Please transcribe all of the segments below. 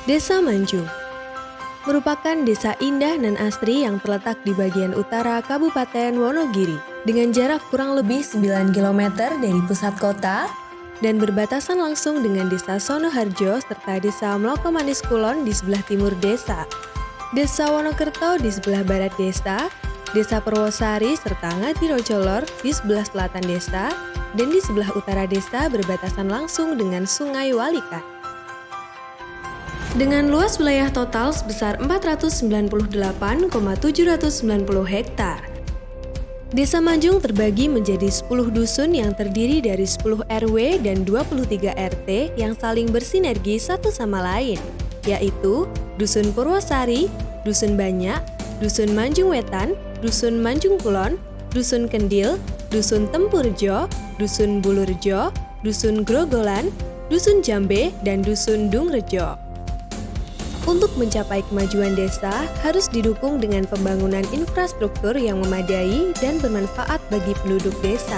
Desa Manjung merupakan desa indah dan asri yang terletak di bagian utara Kabupaten Wonogiri dengan jarak kurang lebih 9 km dari pusat kota dan berbatasan langsung dengan desa Sonoharjo serta desa Mlokomanis Kulon di sebelah timur desa, desa Wonokerto di sebelah barat desa, desa Purwosari serta Ngadirojolor di sebelah selatan desa, dan di sebelah utara desa berbatasan langsung dengan Sungai Walikan. Dengan luas wilayah total sebesar 498,790 hektar. Desa Manjung terbagi menjadi 10 dusun yang terdiri dari 10 RW dan 23 RT yang saling bersinergi satu sama lain, yaitu Dusun Purwosari, Dusun Banyak, Dusun Manjung Wetan, Dusun Manjung Kulon, Dusun Kendil, Dusun Tempurjo, Dusun Bulurjo, Dusun Grogolan, Dusun Jambe, dan Dusun Dungrejo. Untuk mencapai kemajuan desa, harus didukung dengan pembangunan infrastruktur yang memadai dan bermanfaat bagi penduduk desa.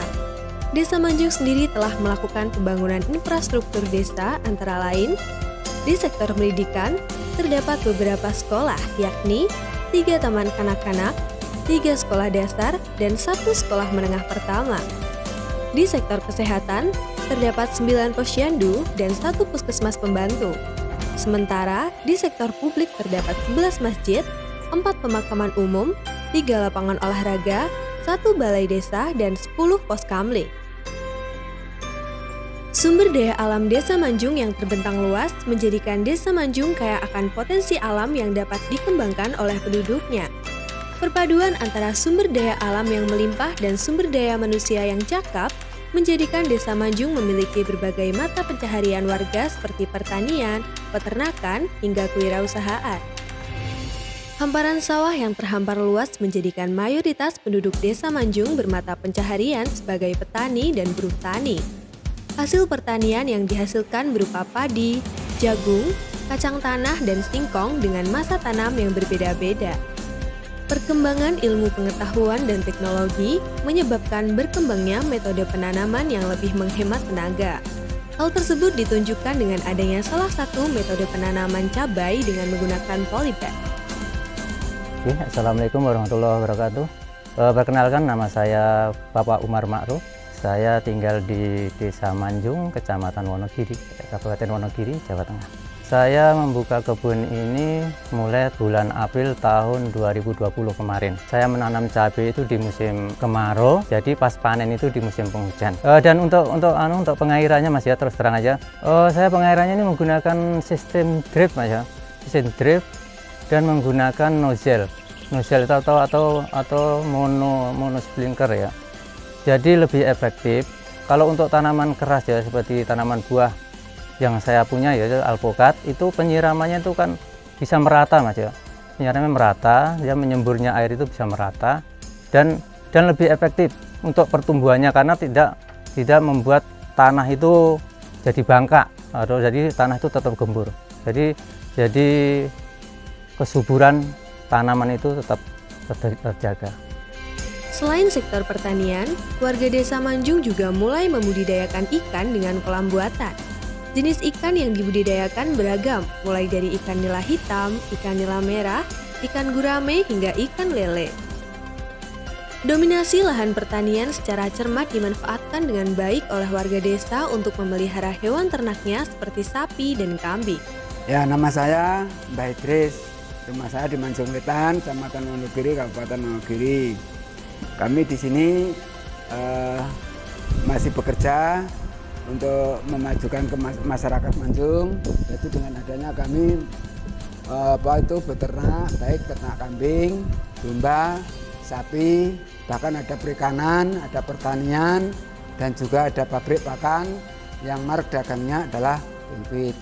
Desa Manjung sendiri telah melakukan pembangunan infrastruktur desa antara lain, di sektor pendidikan, terdapat beberapa sekolah, yakni 3 taman kanak-kanak, 3 sekolah dasar, dan 1 sekolah menengah pertama. Di sektor kesehatan, terdapat 9 posyandu dan 1 puskesmas pembantu. Sementara di sektor publik terdapat 11 masjid, 4 pemakaman umum, 3 lapangan olahraga, 1 balai desa, dan 10 pos kamling. Sumber daya alam Desa Manjung yang terbentang luas menjadikan Desa Manjung kaya akan potensi alam yang dapat dikembangkan oleh penduduknya. Perpaduan antara sumber daya alam yang melimpah dan sumber daya manusia yang cakap menjadikan Desa Manjung memiliki berbagai mata pencaharian warga seperti pertanian, peternakan, hingga kewirausahaan. Hamparan sawah yang terhampar luas menjadikan mayoritas penduduk Desa Manjung bermata pencaharian sebagai petani dan buruh tani. Hasil pertanian yang dihasilkan berupa padi, jagung, kacang tanah, dan singkong dengan masa tanam yang berbeda-beda. Perkembangan ilmu pengetahuan dan teknologi menyebabkan berkembangnya metode penanaman yang lebih menghemat tenaga. Hal tersebut ditunjukkan dengan adanya salah satu metode penanaman cabai dengan menggunakan polybag. Assalamualaikum warahmatullahi wabarakatuh. Perkenalkan, nama saya Bapak Umar Ma'ruf. Saya tinggal di Desa Manjung, Kecamatan Wonogiri, Kabupaten Wonogiri, Jawa Tengah. Saya membuka kebun ini mulai bulan April tahun 2020 kemarin. Saya menanam cabai itu di musim kemarau, jadi pas panen itu di musim penghujan. Dan untuk pengairannya, Mas, ya, terus terang aja. Saya pengairannya ini menggunakan sistem drip, Mas, ya. Sistem drip dan menggunakan nozzle itu atau mono sprinkler, ya. Jadi lebih efektif. Kalau untuk tanaman keras, ya, seperti tanaman buah yang saya punya, ya, alpukat, itu penyiramannya itu kan bisa merata, Mas, ya. Penyiramannya merata, dia menyemburnya air itu bisa merata dan lebih efektif untuk pertumbuhannya karena tidak membuat tanah itu jadi bangkak atau jadi tanah itu tetap gembur. Jadi kesuburan tanaman itu tetap terjaga. Selain sektor pertanian, warga Desa Manjung juga mulai membudidayakan ikan dengan kolam buatan. Jenis ikan yang dibudidayakan beragam, mulai dari ikan nila hitam, ikan nila merah, ikan gurame, hingga ikan lele. Dominasi lahan pertanian secara cermat dimanfaatkan dengan baik oleh warga desa untuk memelihara hewan ternaknya seperti sapi dan kambing. Ya, nama saya Mbah Idris. Rumah saya di Manjung Wetan, Kecamatan Wonogiri, Kabupaten Wonogiri. Kami di sini masih bekerja untuk memajukan ke masyarakat Manjung, yaitu dengan adanya kami beternak, baik ternak kambing, domba, sapi, bahkan ada perikanan, ada pertanian, dan juga ada pabrik pakan yang merek dagangnya adalah Pinkwit.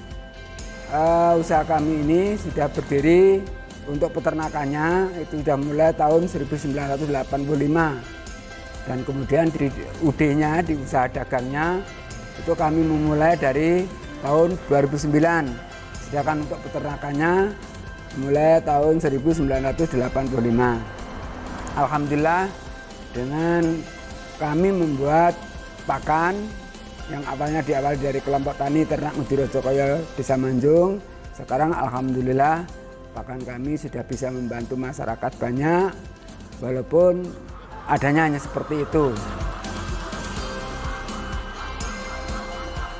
Usaha kami ini sudah berdiri untuk peternakannya itu sudah mulai tahun 1985, dan kemudian di UD-nya, di usaha dagangnya itu kami memulai dari tahun 2009, sedangkan untuk peternakannya mulai tahun 1985. Alhamdulillah, dengan kami membuat pakan yang awalnya diawali dari kelompok tani ternak Ngadirojolor Desa Manjung, Sekarang alhamdulillah pakan kami sudah bisa membantu masyarakat banyak, walaupun adanya hanya seperti itu.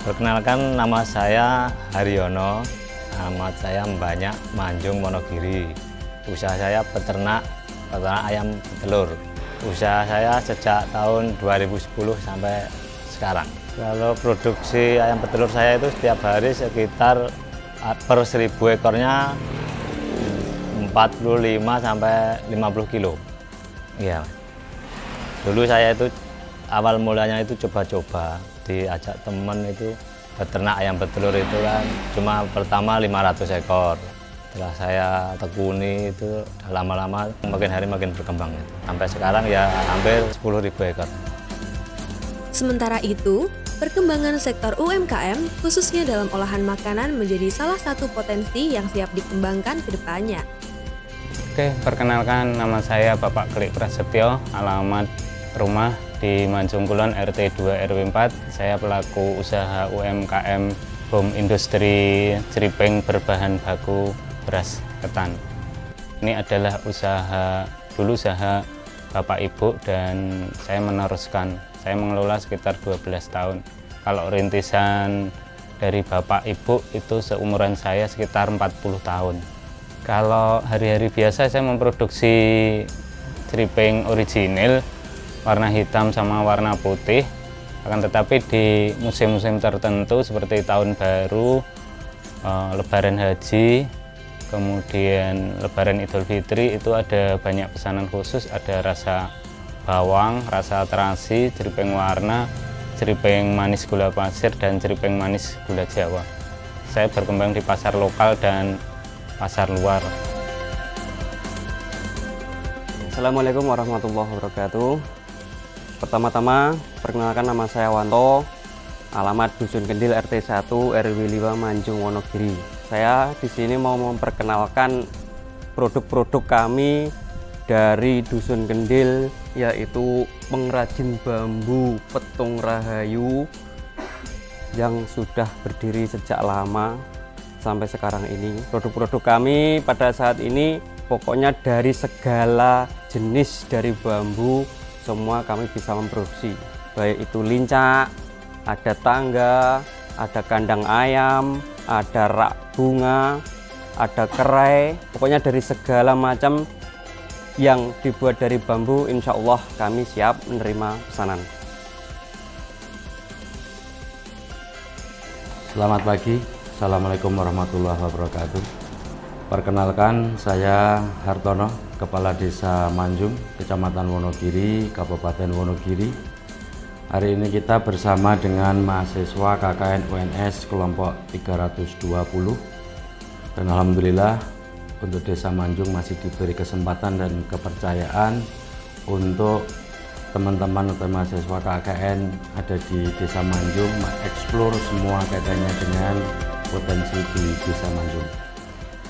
Perkenalkan, nama saya Haryono, alamat saya Banyak, Manjung, Wonogiri. Usaha saya peternak ayam petelur. Usaha saya sejak tahun 2010 sampai sekarang. Kalau produksi ayam petelur saya itu setiap hari sekitar per 1000 ekornya 45 sampai 50 kilo. Iya. Dulu saya itu awal mulanya itu coba-coba, diajak teman itu beternak ayam petelur itu kan cuma pertama 500 ekor. Setelah saya tekuni itu lama-lama makin hari makin berkembang itu. Sampai sekarang ya hampir 10.000 ekor. Sementara itu, perkembangan sektor UMKM khususnya dalam olahan makanan menjadi salah satu potensi yang siap dikembangkan ke depannya. Oke, perkenalkan nama saya Bapak Klik Prasetyo, alamat rumah di Manjung Kulon RT 2 RW 4. Saya pelaku usaha UMKM Home Industri Ceripeng berbahan baku beras ketan. Ini adalah usaha Bapak Ibu dan saya meneruskan. Saya mengelola sekitar 12 tahun. Kalau rintisan dari Bapak Ibu itu seumuran saya sekitar 40 tahun. Kalau hari-hari biasa saya memproduksi ceripeng original warna hitam sama warna putih. Akan tetapi di musim-musim tertentu seperti tahun baru, Lebaran Haji, kemudian Lebaran Idul Fitri itu ada banyak pesanan khusus, ada rasa bawang, rasa terasi, ceripeng warna, ceripeng manis gula pasir, dan ceripeng manis gula Jawa. Saya berkembang di pasar lokal dan pasar luar. Assalamualaikum warahmatullahi wabarakatuh. Pertama-tama, perkenalkan nama saya Wanto, alamat Dusun Kendil RT 1 RW 5 Manjung Wonogiri. Saya di sini mau memperkenalkan produk-produk kami dari Dusun Kendil, yaitu pengrajin bambu Petung Rahayu yang sudah berdiri sejak lama sampai sekarang ini. Produk-produk kami pada saat ini pokoknya dari segala jenis dari bambu semua kami bisa memproduksi, baik itu lincah, ada tangga, ada kandang ayam, ada rak bunga, ada kerai, pokoknya dari segala macam yang dibuat dari bambu, insya Allah kami siap menerima pesanan. Selamat pagi, Assalamualaikum warahmatullahi wabarakatuh. Perkenalkan, saya Hartono, Kepala Desa Manjung, Kecamatan Wonogiri, Kabupaten Wonogiri. Hari ini kita bersama dengan mahasiswa KKN UNS kelompok 320. Dan alhamdulillah untuk Desa Manjung masih diberi kesempatan dan kepercayaan untuk teman-teman atau mahasiswa KKN ada di Desa Manjung mengeksplor semua kaitannya dengan potensi di Desa Manjung.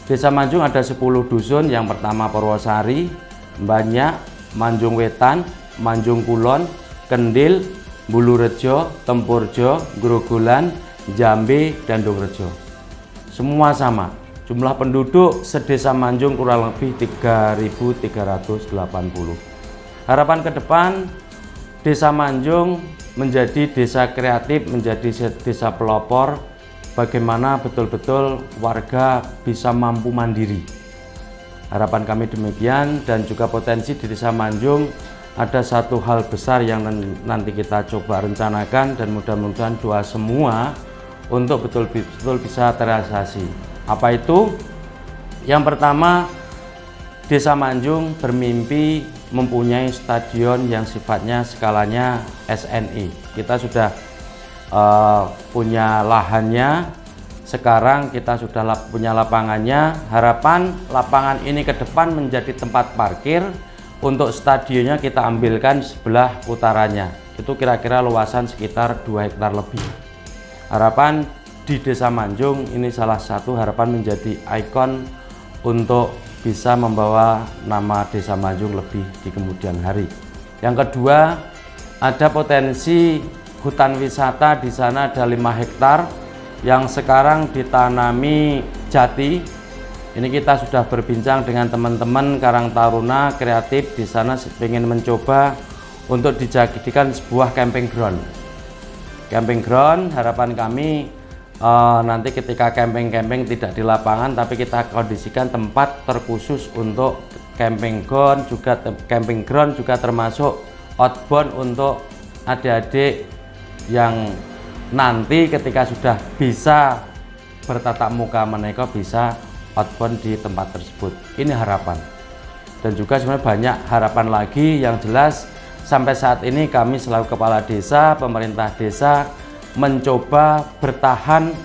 Desa Manjung ada 10 dusun, yang pertama Purwosari, Banyak, Manjung Wetan, Manjung Kulon, Kendil, Bulurejo, Tempurjo, Grogolan, Jambe, dan Dongrejo. Semua sama. Jumlah penduduk sedesa Manjung kurang lebih 3.380. Harapan ke depan, Desa Manjung menjadi desa kreatif, menjadi desa pelopor, bagaimana betul-betul warga bisa mampu mandiri. Harapan kami demikian, dan juga potensi di Desa Manjung ada satu hal besar yang nanti kita coba rencanakan, dan mudah-mudahan doa semua untuk betul-betul bisa terrealisasi. Apa itu? Yang pertama, Desa Manjung bermimpi mempunyai stadion yang sifatnya skalanya SNI. Kita sudah punya lahannya, sekarang kita sudah punya lapangannya. Harapan lapangan ini ke depan menjadi tempat parkir. Untuk stadionnya kita ambilkan sebelah utaranya, itu kira-kira luasan sekitar 2 hektar lebih. Harapan di Desa Manjung ini salah satu harapan menjadi ikon untuk bisa membawa nama Desa Manjung lebih di kemudian hari. Yang kedua, ada potensi hutan wisata. Di sana ada 5 hektar yang sekarang ditanami Jati. Ini kita sudah berbincang dengan teman-teman Karang Taruna kreatif di sana, ingin mencoba untuk dijadikan sebuah camping ground. Camping ground, harapan kami nanti ketika camping-camping tidak di lapangan, tapi kita kondisikan tempat terkhusus untuk camping ground, juga termasuk outbound untuk adik-adik yang nanti ketika sudah bisa bertatap muka mereka bisa outbound di tempat tersebut. Ini harapan. Dan juga sebenarnya banyak harapan lagi yang jelas sampai saat ini kami selaku kepala desa, pemerintah desa mencoba bertahan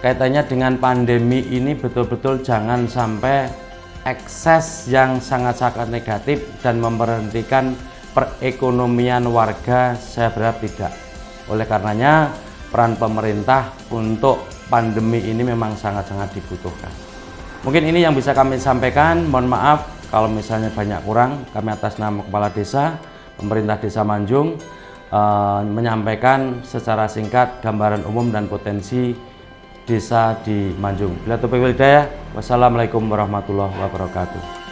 kaitannya dengan pandemi ini, betul-betul jangan sampai ekses yang sangat-sangat negatif dan memberhentikan perekonomian warga. Saya berharap tidak. Oleh karenanya peran pemerintah untuk pandemi ini memang sangat-sangat dibutuhkan. Mungkin ini yang bisa kami sampaikan. Mohon maaf kalau misalnya banyak kurang. Kami atas nama Kepala Desa, Pemerintah Desa Manjung menyampaikan secara singkat gambaran umum dan potensi desa di Manjung. Bila taufiq wal hidayah, wassalamualaikum warahmatullahi wabarakatuh.